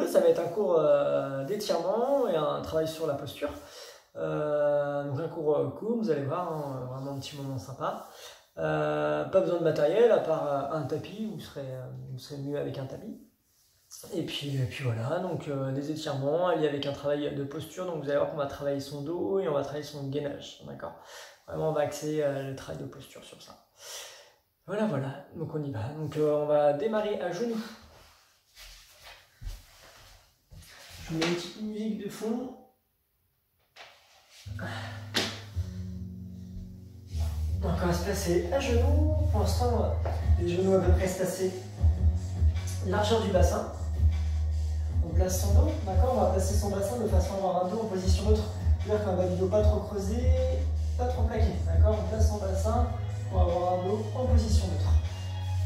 ça va être un cours d'étirement et un travail sur la posture. Donc un cours cool, vous allez voir, hein, vraiment un petit moment sympa. Pas besoin de matériel à part un tapis, vous serez mieux avec un tapis. Et puis voilà, donc des étirements alliés avec un travail de posture. Donc vous allez voir qu'on va travailler son dos et on va travailler son gainage, d'accord? Vraiment, on va axer le travail de posture sur ça. Voilà, donc on y va. Donc on va démarrer à genoux. Je vous mets une petite musique de fond. Donc on va se placer à genoux. Pour l'instant, les genoux à peu près espacés. Largeur du bassin. On place son dos, d'accord? On va placer son bassin de façon à avoir un dos en position neutre. C'est-à-dire qu'un bas du dos pas trop creusé, pas trop plaqué, d'accord? On place son bassin pour avoir un dos en position neutre.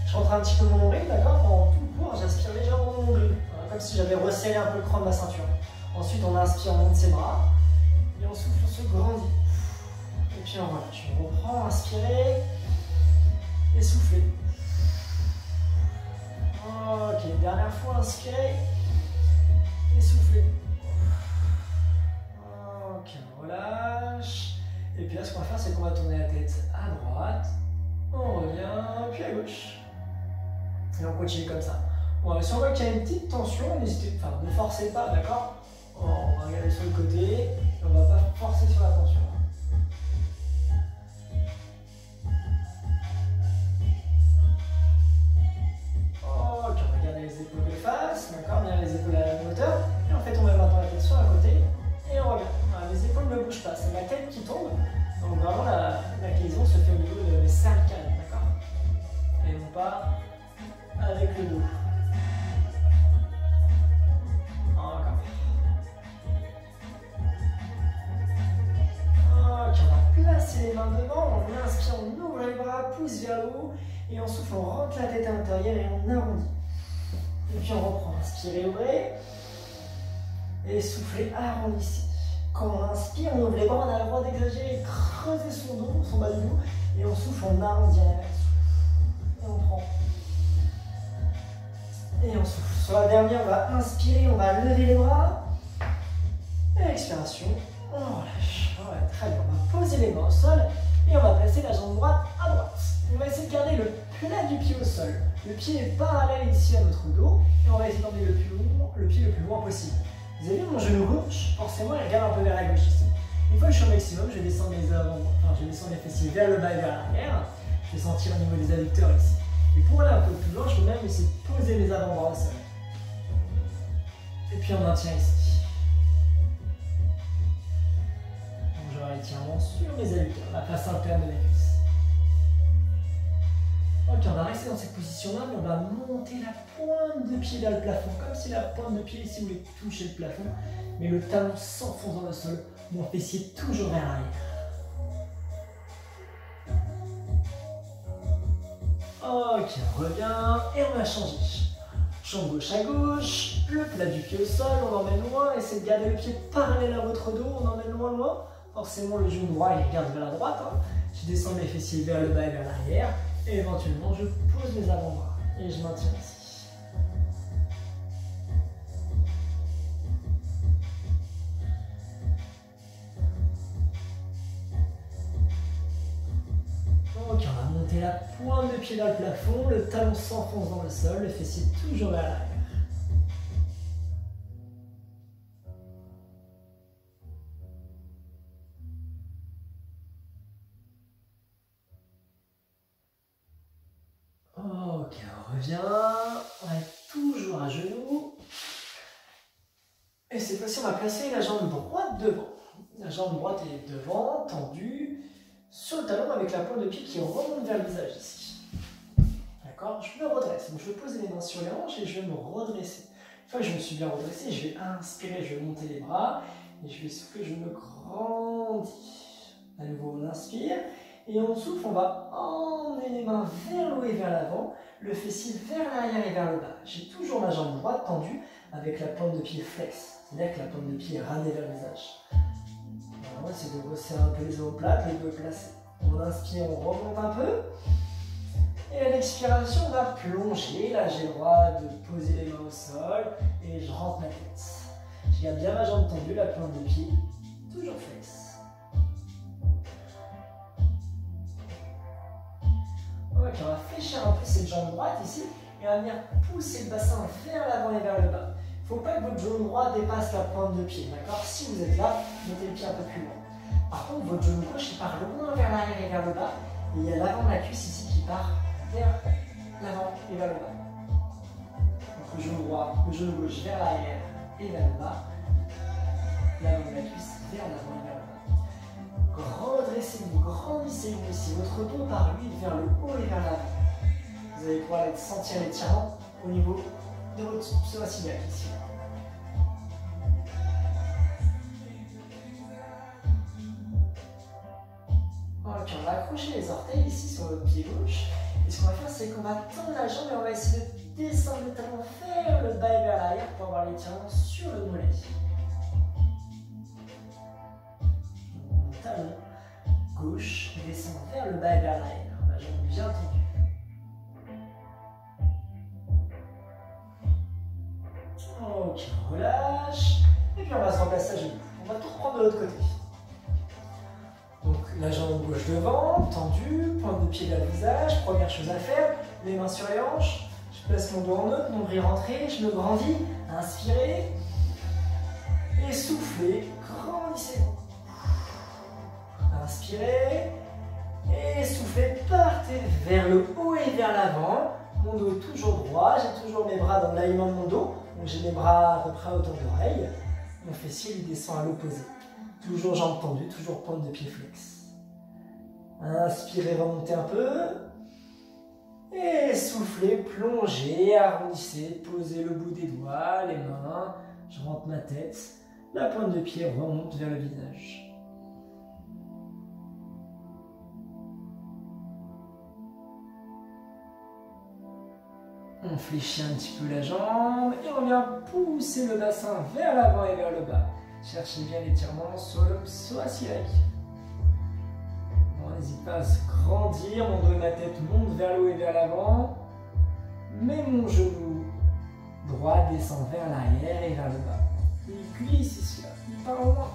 Je rentre un petit peu mon nombril, d'accord? Pendant tout le cours, j'aspire légèrement mon nombril, voilà, comme si j'avais resserré un peu le cran de ma ceinture. Ensuite, on inspire, on monte ses bras, et on souffle, on se grandit. Et puis on relâche. On reprend, inspirez, et soufflez. Ok, dernière fois, inspirez, et soufflez. Ok, on relâche. Et puis là, ce qu'on va faire, c'est qu'on va tourner la tête à droite, on revient, puis à gauche. Et on continue comme ça. Si on voit qu'il y a une petite tension, n'hésitez pas, ne forcez pas, d'accord? On va regarder sur le côté, et on ne va pas forcer sur la tension. Ok, on va garder les épaules de face, d'accord? Bien les épaules à la même hauteur. Et en fait, on met maintenant la tête sur un côté, et on revient. Voilà, les épaules ne bougent pas, c'est la tête qui tombe. Donc vraiment, la liaison se fait au niveau de mes cervicales, d'accord? Et non pas avec le dos. Encore. Ok, on va placer les mains devant, on inspire, on ouvre les bras, pousse vers le haut, et on souffle, on rentre la tête à l'intérieur et on arrondit. Et puis on reprend, inspirez, ouvrez, et soufflez, arrondissez. Quand on inspire, on ouvre les bras, on a le droit d'exagérer, creuser son dos, son bas du dos, et on souffle, on arrondit à la base. Et on prend. Et on souffle. Sur la dernière, on va inspirer, on va lever les bras. Et expiration, on relâche. Ouais, très bien. On va poser les mains au sol et on va placer la jambe droite à droite. On va essayer de garder le plat du pied au sol. Le pied est parallèle ici à notre dos et on va essayer d'emmener le pied le plus loin possible. Vous avez vu mon genou gauche? Forcément, il regarde un peu vers la gauche ici. Une fois que je suis au maximum, je descends mes fessiers vers le bas et vers l'arrière. Je vais sentir au niveau des adducteurs ici. Et pour aller un peu plus loin, je peux même essayer de poser mes avant-bras au sol. Et puis on maintient ici. Donc j'aurai l'étirement sur mes adducteurs, la face interne de mes cuisses. Ok, on va rester dans cette position-là, mais on va monter la pointe de pied vers le plafond, comme si la pointe de pied ici voulait toucher le plafond, mais le talon s'enfonce dans le sol, mon fessier toujours vers l'arrière. Ok, on revient et on va changer. Jambe gauche à gauche, le plat du pied au sol, on emmène loin, essayez de garder le pied parallèle à votre dos, on emmène loin. Forcément le genou droit il regarde vers la droite, hein. Je descends mes fessiers vers le bas et vers l'arrière, et éventuellement je pose mes avant-bras et je maintiens ici. Ok, on va monter la pointe de pied vers le plafond, le talon s'enfonce dans le sol, le fessier toujours vers l'arrière. Ok, on revient, on va être toujours à genoux. Et cette fois-ci, on va placer la jambe droite devant. La jambe droite est devant, tendue, sur le talon avec la pointe de pied qui remonte vers le visage ici. D'accord? Je me redresse. Donc je vais poser les mains sur les hanches et je vais me redresser. Une fois que je me suis bien redressé, je vais inspirer, je vais monter les bras et je vais souffler, je me grandis. À nouveau, on inspire et on souffle, on va emmener les mains vers le haut et vers l'avant, le fessier vers l'arrière et vers le bas. J'ai toujours ma jambe droite tendue avec la pointe de pied flex, c'est-à-dire que la pointe de pied est ramenée vers le visage. On va essayer de resserrer un peu les omoplates, les deux placés. On inspire, on remonte un peu. Et à l'expiration, on va plonger. Là, j'ai le droit de poser les mains au sol et je rentre ma tête. Je garde bien ma jambe tendue, la pointe de pied, toujours flex. Ok, on va fléchir un peu cette jambe droite ici et on va venir pousser le bassin vers l'avant et vers le bas. Il ne faut pas que votre genou droit dépasse la pointe de pied, d'accord? Si vous êtes là, mettez le pied un peu plus loin. Par contre, votre genou gauche, il part loin vers l'arrière et vers le bas. Et il y a l'avant de la cuisse ici qui part vers l'avant et vers le bas. Donc le genou droit, le genou gauche vers l'arrière et vers le bas. L'avant de la cuisse vers l'avant et vers le bas. Redressez-vous, grandissez-vous ici. Votre dos part lui vers le haut et vers l'avant. Vous allez pouvoir sentir l'étirement au niveau de votre psoas iliaque ici. Ok, on va accrocher les orteils ici sur votre pied gauche. Et ce qu'on va faire, c'est qu'on va tendre la jambe et on va essayer de descendre le talon vers le bas et vers l'arrière pour avoir l'étirement sur le mollet. Mon talon gauche descend vers le bas et vers l'arrière. La jambe bien tendue. Ok, on relâche. Et puis on va se remplacer à genoux. On va tout reprendre de l'autre côté. Donc la jambe gauche devant, tendue, pointe de pied vers le visage. Première chose à faire, les mains sur les hanches. Je place mon dos en neutre, nombril rentré, je me grandis. Inspirez. Et soufflez, grandissez-vous. Inspirez. Et soufflez, partez vers le haut et vers l'avant. Mon dos est toujours droit, j'ai toujours mes bras dans l'alignement de mon dos. Donc j'ai mes bras à peu près à hauteur d'oreille. Mon fessier lui descend à l'opposé. Toujours jambes tendues, toujours pointe de pied flex. Inspirez, remontez un peu. Et soufflez, plongez, arrondissez, posez le bout des doigts, les mains. Je rentre ma tête. La pointe de pied remonte vers le visage. On fléchit un petit peu la jambe et on vient pousser le bassin vers l'avant et vers le bas. Cherchez bien l'étirement sur le psoas iliaque. On n'hésite pas à se grandir, mon dos et ma tête montent vers le haut et vers l'avant. Mais mon genou droit descend vers l'arrière et vers le bas. Il glisse ici, là. Il part loin.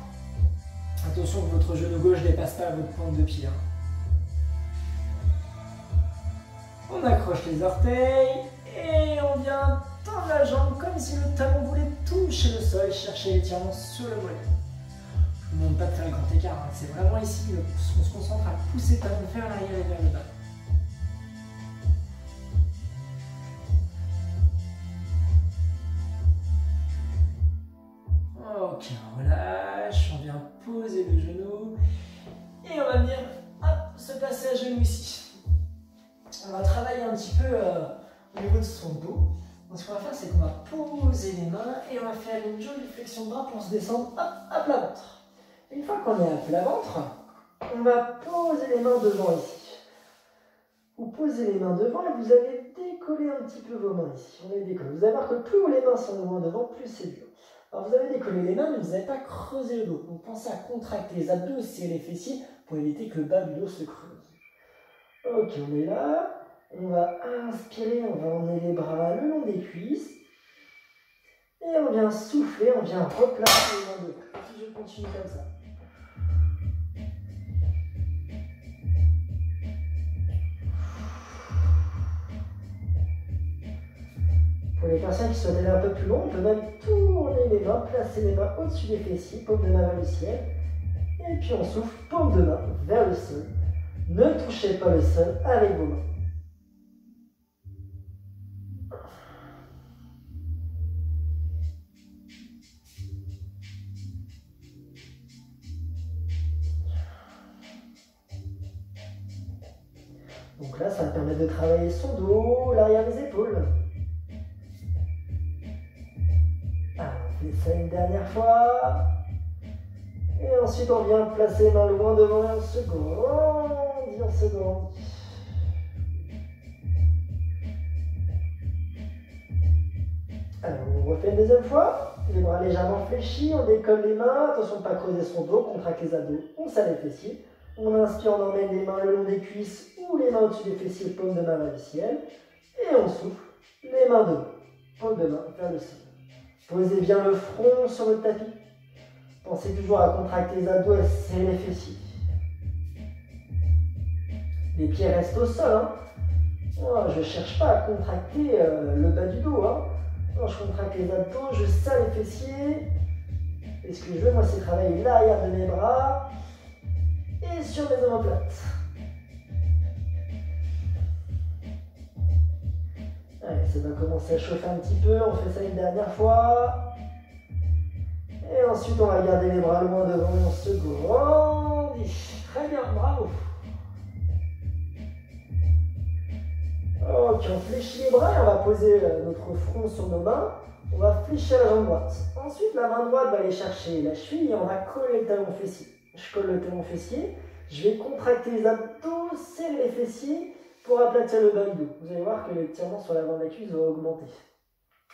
Attention que votre genou gauche ne dépasse pas votre pointe de pied. On accroche les orteils. Et on vient tendre la jambe comme si le talon voulait toucher le sol, chercher l'étirement sur le mollet. Je ne vous demande pas de faire le grand écart, c'est vraiment ici, on se concentre à pousser le talon vers l'arrière et vers le bas. Ok, on relâche, on vient poser le genou et on va venir se placer à genoux ici. On va travailler un petit peu au niveau de son dos. Donc ce qu'on va faire, c'est qu'on va poser les mains et on va faire une jolie flexion de bras pour se descendre à plat ventre. Une fois qu'on est à plat ventre, on va poser les mains devant ici. Vous posez les mains devant et vous allez décoller un petit peu vos mains ici. On les décolle. Vous allez voir que plus les mains sont loin devant, plus c'est dur. Alors vous allez décoller les mains, mais vous n'allez pas creuser le dos. Donc pensez à contracter les abdos et les fessiers pour éviter que le bas du dos se creuse. Ok, on est là. On va inspirer, on va emmener les bras le long des cuisses. Et on vient souffler, on vient replacer les mains devant. Et puis je continue comme ça. Pour les personnes qui souhaitent aller un peu plus loin, on peut même tourner les mains, placer les mains au-dessus des fessiers, paume de main vers le ciel. Et puis on souffle, paume de main vers le sol. Ne touchez pas le sol avec vos mains. Donc là, ça me permet de travailler son dos, l'arrière des épaules. Alors, on fait ça une dernière fois. Et ensuite, on vient placer les mains loin devant et on se grandit, on se grandit. Alors, on refait une deuxième fois. Les bras légèrement fléchis, on décolle les mains. Attention de ne pas creuser son dos, on contracte les abdos, on serre les fessiers. On inspire, on emmène les mains le long des cuisses ou les mains au-dessus des fessiers, paume de main vers le ciel. Et on souffle, les mains devant, paume de main vers le ciel. Posez bien le front sur le tapis. Pensez toujours à contracter les abdos et serrer les fessiers. Les pieds restent au sol. Hein. Moi, je ne cherche pas à contracter le bas du dos. Hein. Quand je contracte les abdos, je serre les fessiers. Et ce que je veux, moi, c'est travailler l'arrière de mes bras et sur mes omoplates. Allez, ça va commencer à chauffer un petit peu. On fait ça une dernière fois. Et ensuite, on va garder les bras loin devant et on se grandit. Très bien, bravo. Ok, on fléchit les bras et on va poser notre front sur nos mains. On va fléchir la jambe droite. Ensuite, la main droite va aller chercher la cheville et on va coller le talon fessier. Je colle le talon fessier. Je vais contracter les abdos, serrer les fessiers pour aplatir le bas du dos. Vous allez voir que l'étirement sur l'avant de la cuisse va augmenter.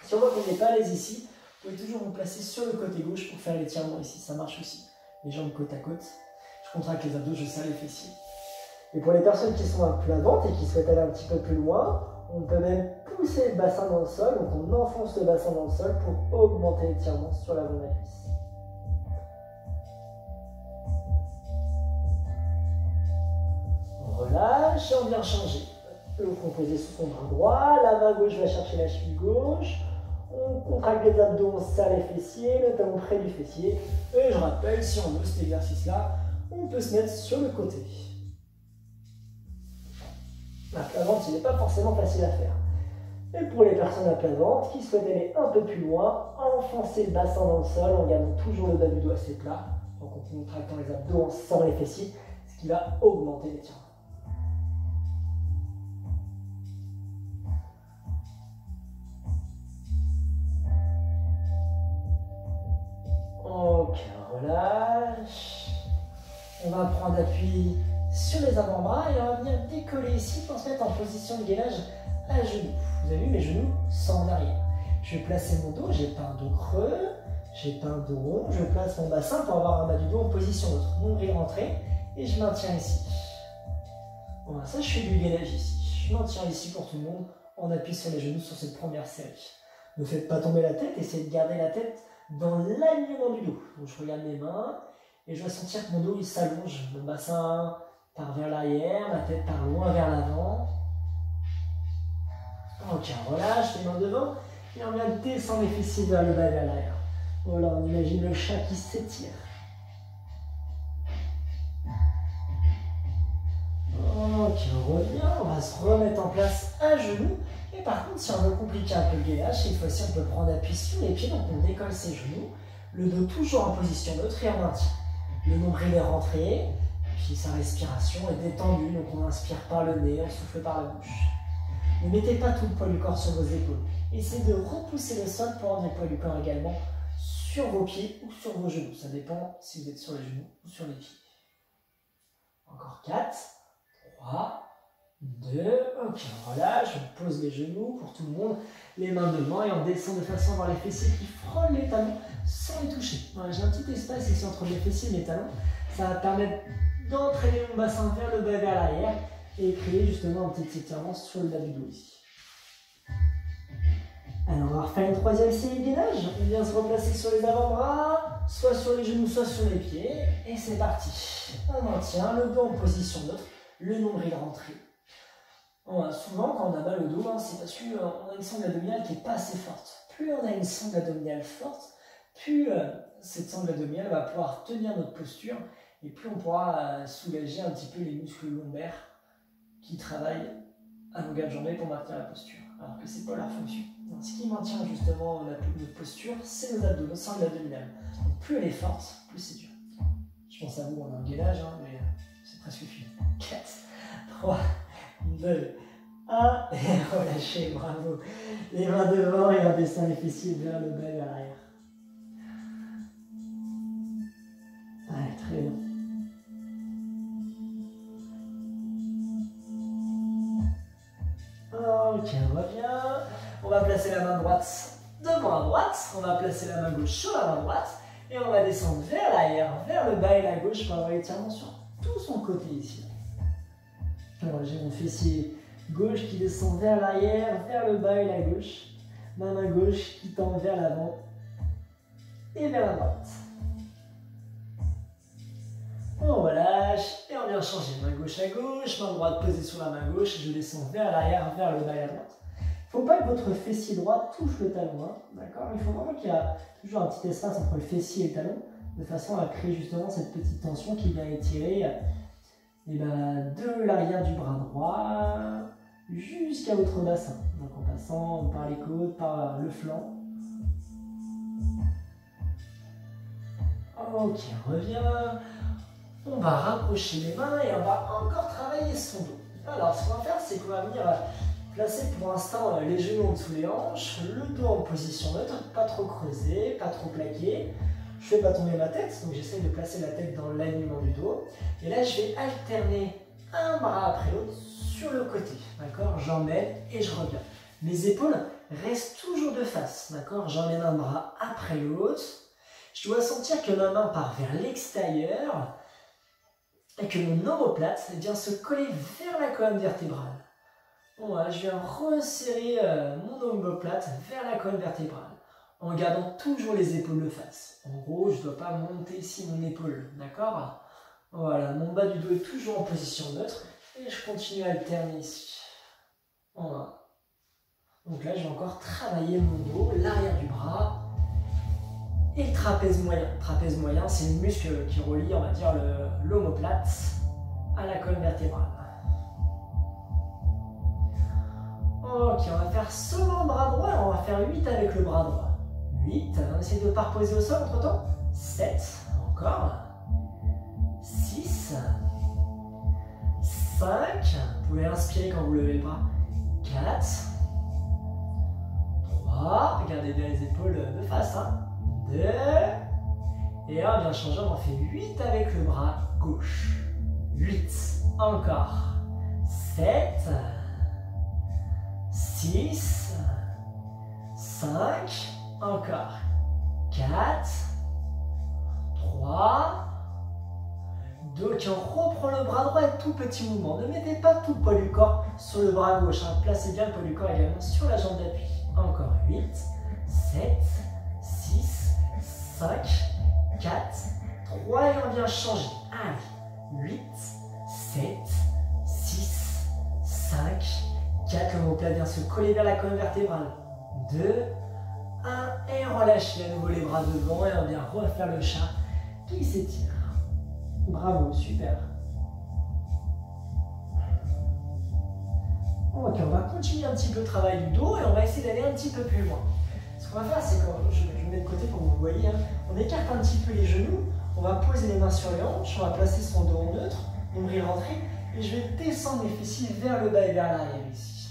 Si on voit qu'on n'est pas à l'aise ici, vous pouvez toujours vous placer sur le côté gauche pour faire l'étirement ici. Ça marche aussi. Les jambes côte à côte. Je contracte les abdos, je serre les fessiers. Et pour les personnes qui sont un peu à ventre et qui souhaitent aller un petit peu plus loin, on peut même pousser le bassin dans le sol. Donc on enfonce le bassin dans le sol pour augmenter l'étirement sur l'avant de la cuisse. On relâche et on vient changer. Le front posé sur son bras droit, la main gauche va chercher la cheville gauche. On contracte les abdos, on serre les fessiers, le talon près du fessier. Et je rappelle, si on veut cet exercice-là, on peut se mettre sur le côté. La plat ventre, il n'est pas forcément facile à faire. Et pour les personnes à plat ventre qui souhaitent aller un peu plus loin, enfoncer le bassin dans le sol en gardant toujours le bas du dos assez plat, en contractant les abdos, en serrant les fessiers, ce qui va augmenter l'étirement. Ok, relâche. On va prendre appui sur les avant-bras et on va venir décoller ici pour se mettre en position de gainage à genoux. Vous avez vu, mes genoux sont en arrière. Je vais placer mon dos, j'ai pas un dos creux, j'ai pas un dos rond, je place mon bassin pour avoir un bas du dos en position neutre. Nombril rentré et je maintiens ici. Voilà, ça je fais du gainage ici. Je maintiens ici pour tout le monde en appui sur les genoux sur cette première série. Ne faites pas tomber la tête, essayez de garder la tête dans l'alignement du dos. Donc je regarde mes mains et je vais sentir que mon dos il s'allonge, mon bassin part vers l'arrière, ma tête part loin vers l'avant. Ok, on relâche les mains devant et on vient descendre les fessiers vers le bas et vers l'arrière. Voilà, on imagine le chat qui s'étire. Ok, on revient, on va se remettre en place à genoux. Et par contre, si on veut compliquer un peu le gainage, cette fois-ci on peut prendre appui sur les pieds, donc on décolle ses genoux, le dos toujours en position neutre et on maintient. Le nombril est rentré, puis sa respiration est détendue, donc on inspire par le nez, on souffle par la bouche. Ne mettez pas tout le poids du corps sur vos épaules. Essayez de repousser le sol pour rendre le poids du corps également sur vos pieds ou sur vos genoux. Ça dépend si vous êtes sur les genoux ou sur les pieds. Encore 4, 3, 2, ok, on relâche, on pose les genoux pour tout le monde, les mains devant et on descend de façon à avoir les fessiers qui frôlent les talons sans les toucher. Voilà, j'ai un petit espace ici entre les fessiers et les talons. Ça va permettre d'entraîner mon bassin vers le bas et vers l'arrière et créer justement un petit étirement sur le bas du dos ici. Alors on va refaire une troisième série de gainage. On vient se replacer sur les avant-bras, soit sur les genoux, soit sur les pieds. Et c'est parti. On maintient le dos en position neutre, le nombril rentré. Souvent quand on a mal au dos, c'est parce qu'on a une sangle abdominale qui n'est pas assez forte. Plus on a une sangle abdominale forte, plus cette sangle abdominale va pouvoir tenir notre posture et plus on pourra soulager un petit peu les muscles lombaires qui travaillent à longueur de journée pour maintenir la posture, alors que ce n'est pas leur fonction. Donc, ce qui maintient justement notre posture, c'est nos abdos, notre sangle abdominale. Donc plus elle est forte, plus c'est dur. Je pense à vous, on a un gainage, mais c'est presque fini. 4, 3, 2, 1, et relâchez, bravo. Les mains devant et on descend les fessiers vers le bas et vers l'arrière. Ouais, très bien. Ok, on revient. On va placer la main droite devant à droite. On va placer la main gauche sur la main droite. Et on va descendre vers l'arrière, vers le bas et la gauche pour avoir l'étirement sur tout son côté ici. Alors, j'ai mon fessier gauche qui descend vers l'arrière, vers le bas et la gauche. Ma main gauche qui tend vers l'avant et vers la droite. On relâche et on vient changer main gauche à gauche, main droite posée sur la main gauche, je descends vers l'arrière, vers le bas et la droite. Il ne faut pas que votre fessier droit touche le talon, hein, d'accord? Il faut vraiment qu'il y ait toujours un petit espace entre le fessier et le talon, de façon à créer justement cette petite tension qui vient étirer de l'arrière du bras droit jusqu'à votre bassin. Donc en passant par les côtes, par le flanc. Ok, on revient. On va rapprocher les mains et on va encore travailler son dos. Alors ce qu'on va faire, c'est qu'on va venir placer pour l'instant les genoux en dessous des hanches, le dos en position neutre, pas trop creusé, pas trop plaqué. Je ne fais pas tomber ma tête, donc j'essaie de placer la tête dans l'alignement du dos. Et là, je vais alterner un bras après l'autre sur le côté. D'accord? J'emmène et je reviens. Mes épaules restent toujours de face. D'accord? J'emmène un bras après l'autre. Je dois sentir que ma main part vers l'extérieur et que mon omoplate vient se coller vers la colonne vertébrale. Voilà, je viens resserrer mon omoplate vers la colonne vertébrale en gardant toujours les épaules de face. En gros, je ne dois pas monter ici mon épaule, d'accord? Voilà, mon bas du dos est toujours en position neutre et je continue à alterner ici. Voilà. Donc là, je vais encore travailler mon dos, l'arrière du bras et le trapèze moyen. Le trapèze moyen, c'est le muscle qui relie, on va dire, l'omoplate à la colonne vertébrale. Ok, on va faire seulement le bras droit et on va faire 8 avec le bras droit. 8, on essaie de ne pas reposer au sol entre temps. 7, encore. 6, 5, vous pouvez inspirer quand vous levez le bras. 4, 3, regardez bien les épaules de face. 2, et là on vient changer, on en fait 8 avec le bras gauche. 8, encore. 7, 6, 5, encore. 4, 3, 2, ok, on reprend le bras droit et tout petit mouvement. Ne mettez pas tout le poids du corps sur le bras gauche, hein. Placez bien le poids du corps également sur la jambe d'appui. Encore 8, 7, 6, 5, 4, 3 et on vient changer. Allez, 8, 7, 6, 5, 4, l'omoplate vient se coller vers la colonne vertébrale. 2, 1 et relâchez à nouveau les bras devant et on vient refaire le chat qui s'étire. Bravo, super. Ok, on va continuer un petit peu le travail du dos et on va essayer d'aller un petit peu plus loin. Ce qu'on va faire, c'est que je me mets de côté pour que vous voyez, hein, on écarte un petit peu les genoux, on va poser les mains sur les hanches, on va placer son dos en neutre, nombril rentré, et je vais descendre mes fessiers vers le bas et vers l'arrière ici.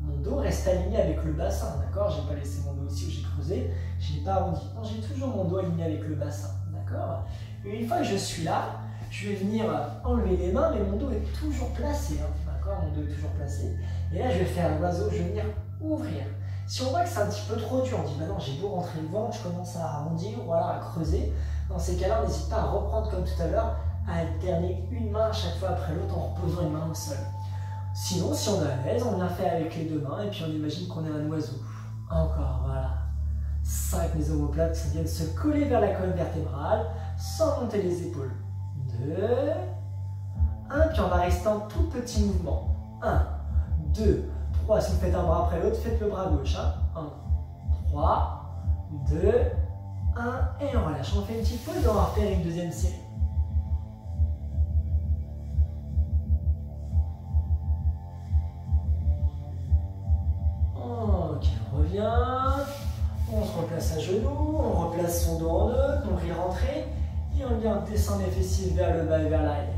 Mon dos reste aligné avec le bassin, d'accord? Je n'ai pas laissé mon dos ici où j'ai creusé, je n'ai pas arrondi. Non, j'ai toujours mon dos aligné avec le bassin, d'accord? Et une fois que je suis là, je vais venir enlever les mains, mais mon dos est toujours placé, hein, d'accord? Mon dos est toujours placé. Et là, je vais faire l'oiseau, je vais venir ouvrir. Si on voit que c'est un petit peu trop dur, on dit bah non, j'ai beau rentrer le ventre, je commence à arrondir ou alors à creuser. Dans ces cas-là, on n'hésite pas à reprendre comme tout à l'heure, à alterner une main à chaque fois après l'autre en reposant une main au sol. Sinon, si on est à l'aise, on vient faire avec les deux mains et puis on imagine qu'on est un oiseau. Encore, voilà. 5, les omoplates viennent se coller vers la colonne vertébrale sans monter les épaules. 2, 1, puis on va rester en tout petit mouvement. 1, 2, 3, si vous faites un bras après l'autre, faites le bras gauche. 1, 3, 2, 1, et on relâche. On fait une petite pause et on va refaire une deuxième série. Ok, on revient. On se replace à genoux, on replace son dos en neutre, on vient rentrer et on vient descendre les fessiers vers le bas et vers l'arrière.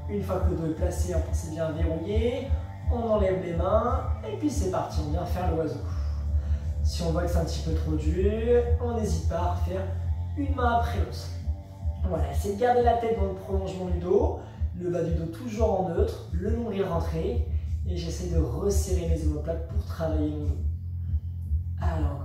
Une fois que le dos est placé, on pense bien verrouillé, on enlève les mains et puis c'est parti, on vient faire l'oiseau. Si on voit que c'est un petit peu trop dur, on n'hésite pas à refaire une main après l'autre. Voilà, c'est de garder la tête dans le prolongement du dos, le bas du dos toujours en neutre, le nombril rentré et j'essaie de resserrer mes omoplates pour travailler mon dos. Allez, encore.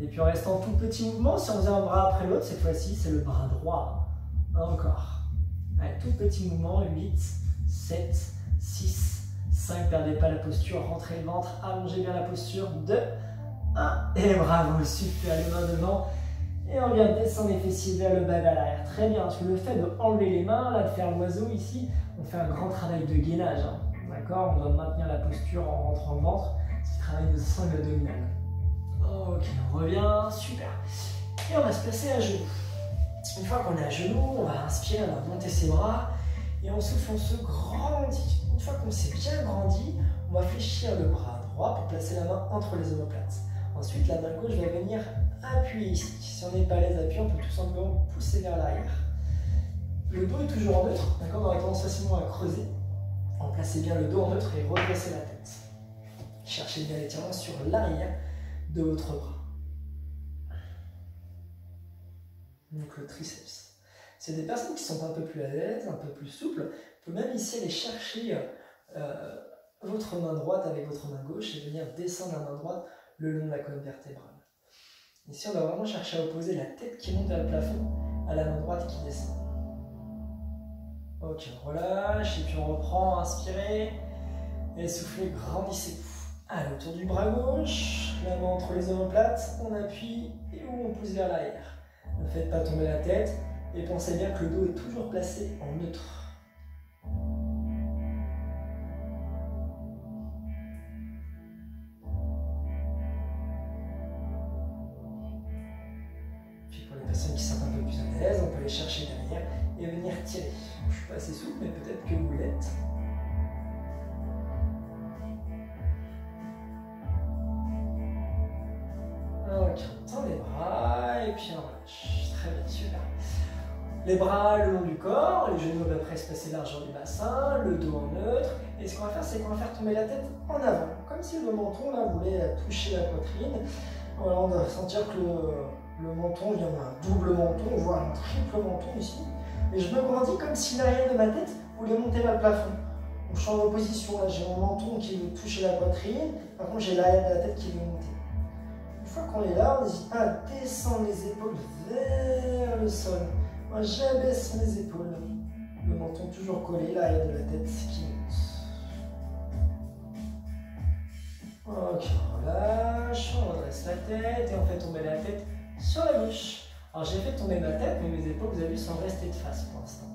Et puis on reste en tout petit mouvement. Si on faisait un bras après l'autre, cette fois-ci, c'est le bras droit. Encore. Allez, tout petit mouvement. 8, 7, 6, 5. Perdez pas la posture. Rentrez le ventre. Allongez bien la posture. 2, 1. Et bravo. Super. Les mains devant. Et on vient descendre les fessiers vers le bas, vers l'arrière. Très bien. Parce que le fait d'enlever les mains, là, de faire l'oiseau ici, on fait un grand travail de gainage. Hein. D'accord? On doit maintenir la posture en rentrant le ventre. C'est le travail de sangle abdominale. Ok, on revient. Super. Et on va se placer à genoux. Une fois qu'on est à genoux, on va inspirer, on va monter ses bras. Et on souffle, on se grandit. Une fois qu'on s'est bien grandi, on va fléchir le bras droit pour placer la main entre les omoplates. Ensuite, la main gauche va venir appuyer ici. Si on n'est pas à l'aise d'appuyer, on peut tout simplement pousser vers l'arrière. Le dos est toujours en neutre, d'accord? On aura tendance facilement à creuser. On va placer bien le dos en neutre et redresser la tête. Cherchez bien l'étirement sur l'arrière de votre bras. Donc le triceps. C'est des personnes qui sont un peu plus à l'aise, un peu plus souples. Vous pouvez même ici aller chercher votre main droite avec votre main gauche et venir descendre la main droite le long de la colonne vertébrale. Ici, on va vraiment chercher à opposer la tête qui monte vers le plafond à la main droite qui descend. Ok, on relâche et puis on reprend, inspirez et soufflez, grandissez-vous. Allez, autour du bras gauche, la main entre les omoplates, on appuie et on pousse vers l'arrière. Ne faites pas tomber la tête et pensez bien que le dos est toujours placé en neutre. Pour les personnes qui sont un peu plus à l'aise, on peut aller chercher derrière et venir tirer. Je ne suis pas assez souple, mais peut-être que vous l'êtes. Ok, on tend les bras et puis on relâche. Très bien, super. Les bras le long du corps, les genoux vont après se passer largeur du bassin, le dos en neutre. Et ce qu'on va faire, c'est qu'on va faire tomber la tête en avant. Comme si le menton là, voulait toucher la poitrine. Voilà, on va sentir que le menton vient d'un double menton, voire un triple menton ici. Et je me grandis comme si l'arrière de ma tête voulait monter vers le plafond. Donc je change de position, là j'ai mon menton qui veut toucher la poitrine, par contre j'ai l'arrière de la tête qui veut monter. Une fois qu'on est là, on n'hésite pas à descendre les épaules vers le sol. Moi j'abaisse mes épaules, le menton toujours collé, l'arrière de la tête qui monte. Ok, on relâche, on redresse la tête et on fait tomber la tête sur la gauche. Alors j'ai fait tomber ma tête, mais mes épaules, vous avez vu, sont restées de face pour l'instant.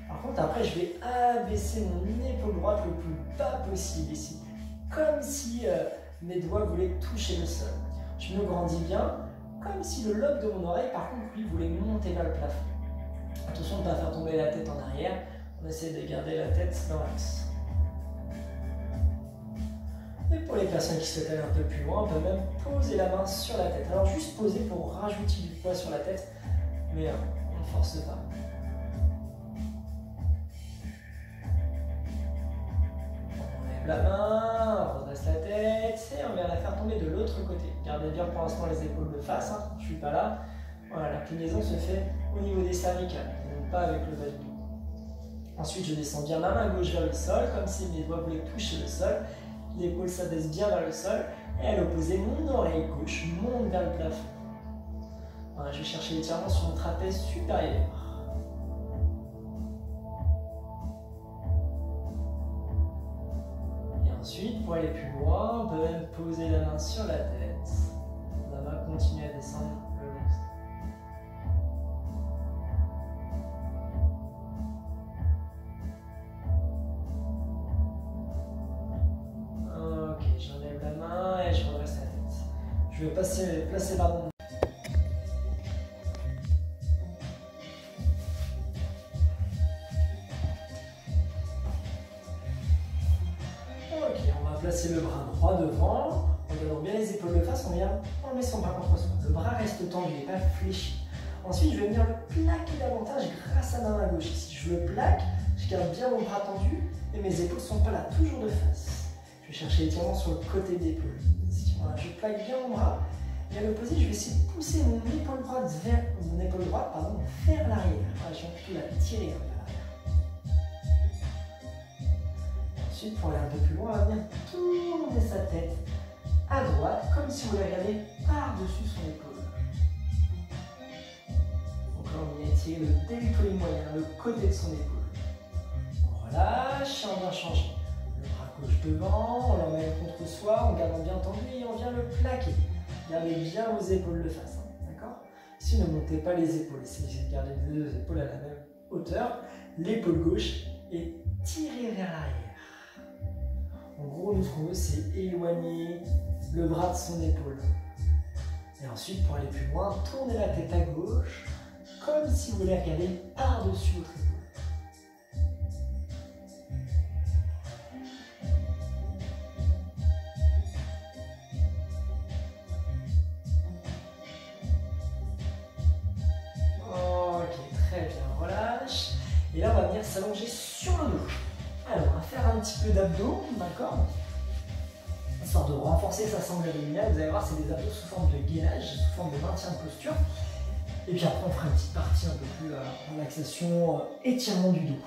Par contre, après, je vais abaisser mon épaule droite le plus bas possible ici. Comme si mes doigts voulaient toucher le sol. Je me grandis bien, comme si le lobe de mon oreille, par contre, lui, voulait monter vers le plafond. Attention de ne pas faire tomber la tête en arrière. On essaie de garder la tête dans l'axe. Et pour les personnes qui souhaitent aller un peu plus loin, on peut même poser la main sur la tête. Alors juste poser pour rajouter du poids sur la tête, mais on ne force pas. On lève la main, on redresse la tête et on vient la faire tomber de l'autre côté. Gardez bien pour l'instant les épaules de face, hein, je ne suis pas là. Voilà, l'inclinaison se fait au niveau des cervicales, donc pas avec le bas du dos. Ensuite, je descends bien la main gauche vers le sol, comme si mes doigts voulaient toucher le sol. L'épaule s'abaisse bien vers le sol et à l'opposé, mon oreille gauche monte vers le plafond. Voilà, je vais chercher l'étirement sur mon trapèze supérieur. Et ensuite, pour aller plus loin, on peut même poser la main sur la tête. La main continue à descendre le long. J'enlève la main et je redresse la tête. Je vais placer pardon. Ok, on va placer le bras droit devant. On garde bien les épaules de face, on vient enlever son bras contre soi. Le bras reste tendu, il n'est pas fléchi. Ensuite, je vais venir le plaquer davantage grâce à ma main gauche. Ici, je le plaque, je garde bien mon bras tendu et mes épaules ne sont pas là, toujours de face. Je vais chercher l'étirement sur le côté de l'épaule. Voilà, je plaque bien mon bras et à l'opposé, je vais essayer de pousser mon épaule droite vers l'arrière. Voilà, je vais plutôt la tirer vers l'arrière. Ensuite, pour aller un peu plus loin, on va venir tourner sa tête à droite, comme si vous la regardez par-dessus son épaule. étirer le deltoïde moyen, le côté de son épaule. On relâche et on vient changer. Le bras gauche devant, on l'emmène contre soi, en gardant bien tendu et on vient le plaquer. Gardez bien vos épaules de face, d'accord? Si ne montez pas les épaules, essayez de garder les deux épaules à la même hauteur, l'épaule gauche et tirez vers l'arrière. En gros, nous, ce qu'on veut, c'est éloigner le bras de son épaule. Et ensuite, pour aller plus loin, tournez la tête à gauche, comme si vous voulez regarder par-dessus votre épaule. Et là, on va venir s'allonger sur le dos. Alors, on va faire un petit peu d'abdos, d'accord? Histoire de renforcer sa sangle abdominale. Vous allez voir, c'est des abdos sous forme de gainage, sous forme de maintien de posture. Et puis après, on fera une petite partie un peu plus relaxation, étirement du dos.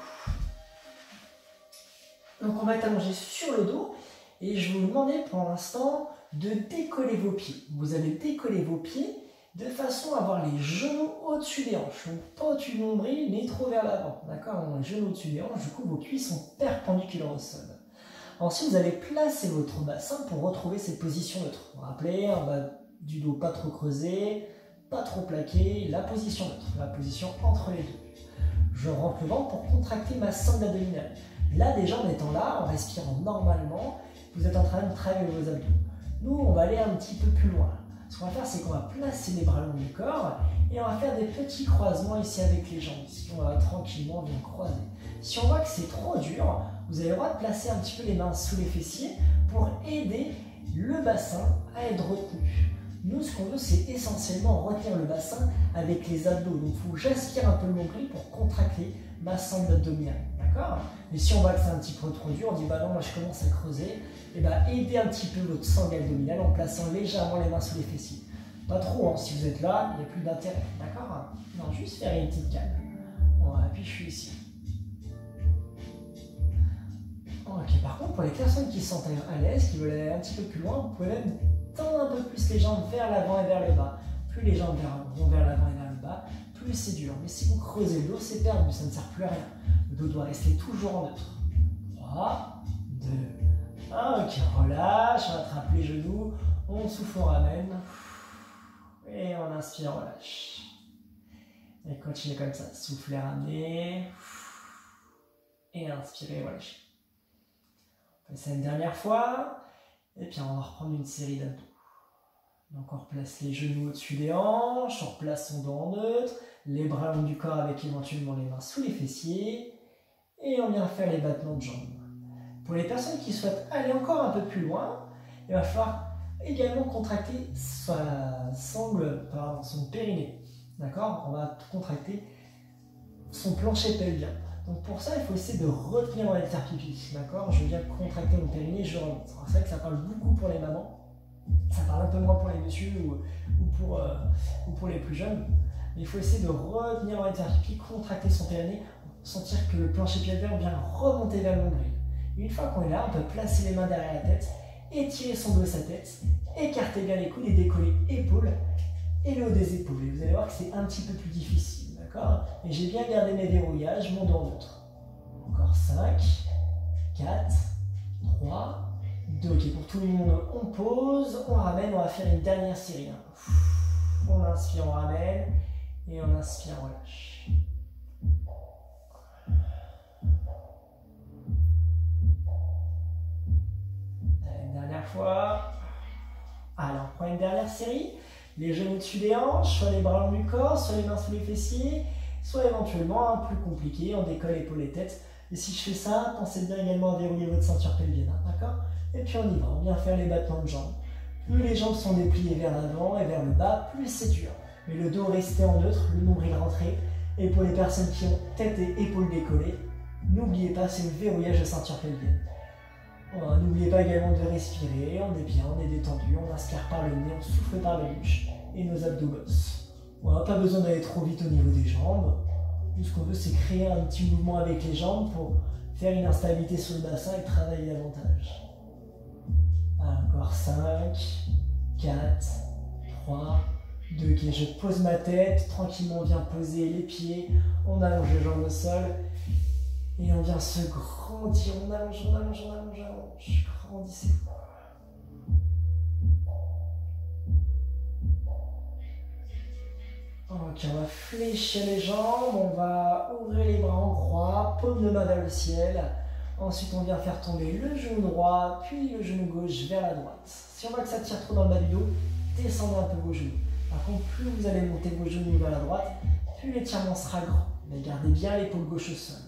Donc, on va être allongé sur le dos. Et je vais vous demander pour l'instant de décoller vos pieds. Vous allez décoller vos pieds de façon à avoir les genoux au-dessus des hanches. Donc pas au-dessus du nombril, mais trop vers l'avant. D'accord? Les genoux au-dessus des hanches, du coup vos cuisses sont perpendiculaires au sol. Ensuite, vous allez placer votre bassin pour retrouver cette position neutre. Vous vous rappelez, un bas du dos pas trop creusé, pas trop plaqué, la position neutre, la position entre les deux. Je rentre le ventre pour contracter ma sangle abdominale. Là, déjà en étant là, en respirant normalement, vous êtes en train de travailler vos abdos. Nous, on va aller un petit peu plus loin. Ce qu'on va faire, c'est qu'on va placer les bras le long du corps et on va faire des petits croisements ici avec les jambes. Ici, on va tranquillement bien croiser. Si on voit que c'est trop dur, vous avez le droit de placer un petit peu les mains sous les fessiers pour aider le bassin à être retenu. Nous, ce qu'on veut, c'est essentiellement retenir le bassin avec les abdos. Donc, il faut que j'aspire un peu le nombril pour contracter ma sangle abdominale. D'accord? Mais si on voit que c'est un petit peu trop dur, on dit bah non, moi je commence à creuser. Et bah aidez un petit peu votre sangle abdominale en plaçant légèrement les mains sous les fessiers. Pas trop, hein, si vous êtes là, il n'y a plus d'intérêt. D'accord? Non, juste faire une petite calme. Voilà, puis je suis ici. Ok, par contre, pour les personnes qui se sentent à l'aise, qui veulent aller un petit peu plus loin, vous pouvez même tendre un peu plus les jambes vers l'avant et vers le bas. Plus les jambes vont vers l'avant et vers le bas, plus c'est dur. Mais si vous creusez le dos, c'est perdu, ça ne sert plus à rien. Le dos doit rester toujours en neutre. 3, 2, 1. Ok, relâche, on attrape les genoux, on souffle, on ramène. Et on inspire, on relâche. Et continuez comme ça. Soufflez, ramenez. Et inspirez, relâchez. On fait ça une dernière fois. Et puis on va reprendre une série d'abdos. Donc on replace les genoux au-dessus des hanches, on replace son dos en neutre, les bras long du corps avec éventuellement les mains sous les fessiers. Et on vient faire les battements de jambes. Pour les personnes qui souhaitent aller encore un peu plus loin, il va falloir également contracter son périnée. D'accord? On va contracter son plancher pelvien. Donc pour ça, il faut essayer de retenir dans l'exercice. D'accord? Je viens contracter mon périnée, je remonte. C'est vrai que ça parle beaucoup pour les mamans. Ça parle un peu moins pour les messieurs ou pour les plus jeunes. Mais il faut essayer de retenir dans l'exercice, contracter son périnée, sentir que le plancher pelvien vient remonter vers le nombril. Une fois qu'on est là, on peut placer les mains derrière la tête, étirer son dos et sa tête, écarter bien les coudes et décoller épaules et le haut des épaules. Et vous allez voir que c'est un petit peu plus difficile, d'accord? Et j'ai bien gardé mes verrouillages, mon dos en neutre. Encore 5, 4, 3, 2. Ok, pour tout le monde, on pose, on ramène, on va faire une dernière série. On inspire, on ramène, et on inspire, on relâche. Une dernière fois. Alors, on prend une dernière série. Les genoux au-dessus des hanches, soit les bras long du corps, soit les mains sous les fessiers, soit éventuellement, un plus compliqué, on décolle épaules et tête. Et si je fais ça, pensez bien également à verrouiller votre ceinture pelvienne, d'accord? Et puis on y va, on vient faire les battements de jambes. Plus les jambes sont dépliées vers l'avant et vers le bas, plus c'est dur. Mais le dos resté en neutre, le nombril rentré. Et pour les personnes qui ont tête et épaules décollées, n'oubliez pas, c'est le verrouillage de ceinture pelvienne. N'oubliez pas également de respirer, on est bien, on est détendu, on inspire par le nez, on souffle par la bouche et nos abdos bossent. On n'a pas besoin d'aller trop vite au niveau des jambes. Tout ce qu'on veut, c'est créer un petit mouvement avec les jambes pour faire une instabilité sur le bassin et travailler davantage. Encore 5, 4, 3, 2, ok, je pose ma tête, tranquillement on vient poser les pieds, on allonge les jambes au sol, et on vient se grandir, on allonge, on allonge, on allonge, on allonge, grandissez-vous. Ok, on va fléchir les jambes, on va ouvrir les bras en croix, paume de main vers le ciel. Ensuite, on vient faire tomber le genou droit, puis le genou gauche vers la droite. Si on voit que ça tire trop dans le bas du dos, descendez un peu vos genoux. Par contre, plus vous allez monter vos genoux vers la droite, plus l'étirement sera grand. Mais gardez bien l'épaule gauche au sol.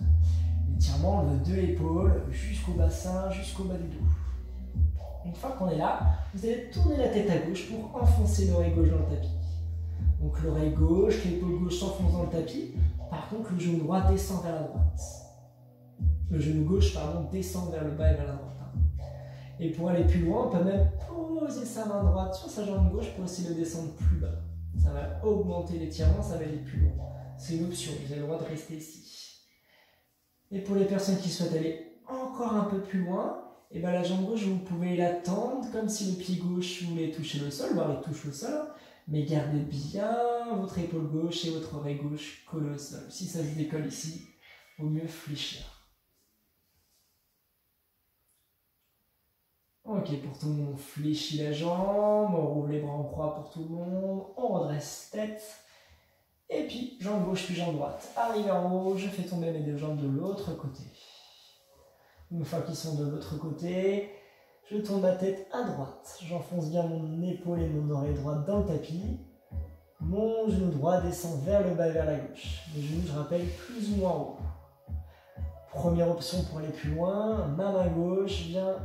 L'étirement, on veut de l'épaule jusqu'au bassin, jusqu'au bas du dos. Une fois qu'on est là, vous allez tourner la tête à gauche pour enfoncer l'oreille gauche dans le tapis. Donc l'oreille gauche, l'épaule gauche s'enfonce dans le tapis. Par contre, le genou droit descend vers la droite. Le genou gauche, pardon, descend vers le bas et vers la droite. Et pour aller plus loin, on peut même poser sa main droite sur sa jambe gauche pour essayer de descendre plus bas. Ça va augmenter l'étirement, ça va aller plus loin. C'est une option, vous avez le droit de rester ici. Et pour les personnes qui souhaitent aller encore un peu plus loin, et bien la jambe gauche, vous pouvez la tendre comme si le pied gauche voulait toucher le sol, voire il touche le sol. Mais gardez bien votre épaule gauche et votre oreille gauche collées au sol. Si ça se décolle ici, il vaut mieux fléchir. Ok, pour tout le monde, on fléchit la jambe, on rouvre les bras en croix pour tout le monde, on redresse tête, et puis jambe gauche puis jambe droite. Arrivé en haut, je fais tomber mes deux jambes de l'autre côté. Une fois qu'ils sont de l'autre côté, je tourne ma tête à droite, j'enfonce bien mon épaule et mon oreille droite dans le tapis, mon genou droit descend vers le bas et vers la gauche. Les genoux, je rappelle, plus ou moins haut. Première option pour aller plus loin, ma main gauche vient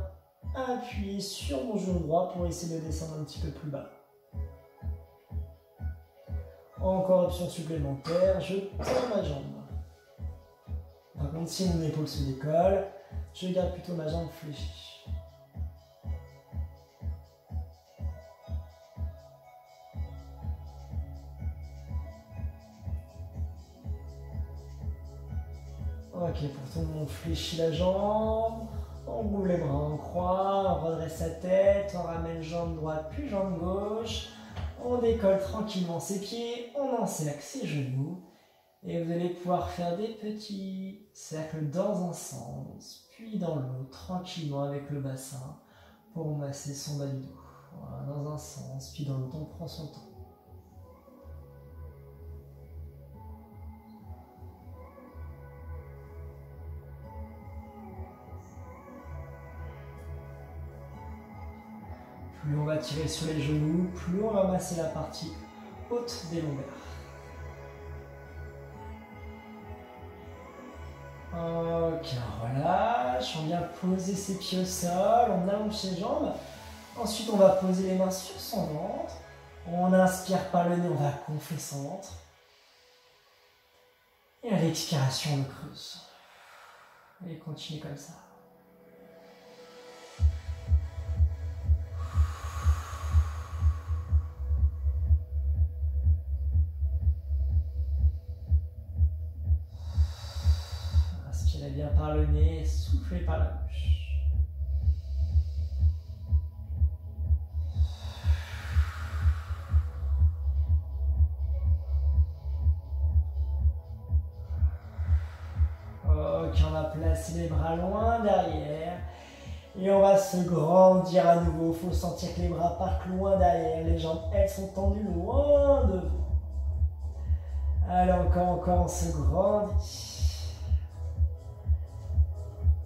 appuyer sur mon genou droit pour essayer de descendre un petit peu plus bas. Encore option supplémentaire, je tends ma jambe. Par contre, si mon épaule se décolle, je garde plutôt ma jambe fléchie. Ok, pour tout le monde, on fléchit la jambe, on ouvre les bras en croix, on redresse sa tête, on ramène jambe droite puis jambe gauche, on décolle tranquillement ses pieds, on encercle ses genoux, et vous allez pouvoir faire des petits cercles dans un sens, puis dans l'autre, tranquillement avec le bassin, pour masser son bas du dos. Voilà, dans un sens, puis dans l'autre, on prend son temps. Plus on va tirer sur les genoux, plus on va masser la partie haute des lombaires. Ok, on relâche, on vient poser ses pieds au sol, on allonge ses jambes. Ensuite, on va poser les mains sur son ventre. On inspire par le nez, on va gonfler son ventre. Et à l'expiration, on le creuse. Et continue comme ça. Inspirez bien par le nez, soufflez par la bouche. Ok, on va placer les bras loin derrière. Et on va se grandir à nouveau. Il faut sentir que les bras partent loin derrière. Les jambes, elles sont tendues loin devant. Allez, encore, on se grandit.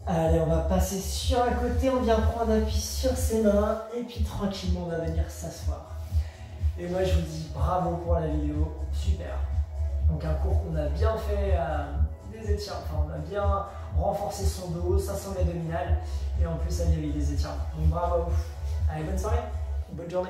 Allez, on va passer sur un côté. On vient prendre appui sur ses mains. Et puis tranquillement, on va venir s'asseoir. Et moi, je vous dis bravo pour la vidéo. Super. Donc un cours qu'on a bien fait. Des étirements, enfin on a bien renforcé son dos, ça sent l'abdominal et en plus ça y avait des étirements. Donc bravo à vous. Allez, bonne soirée, bonne journée.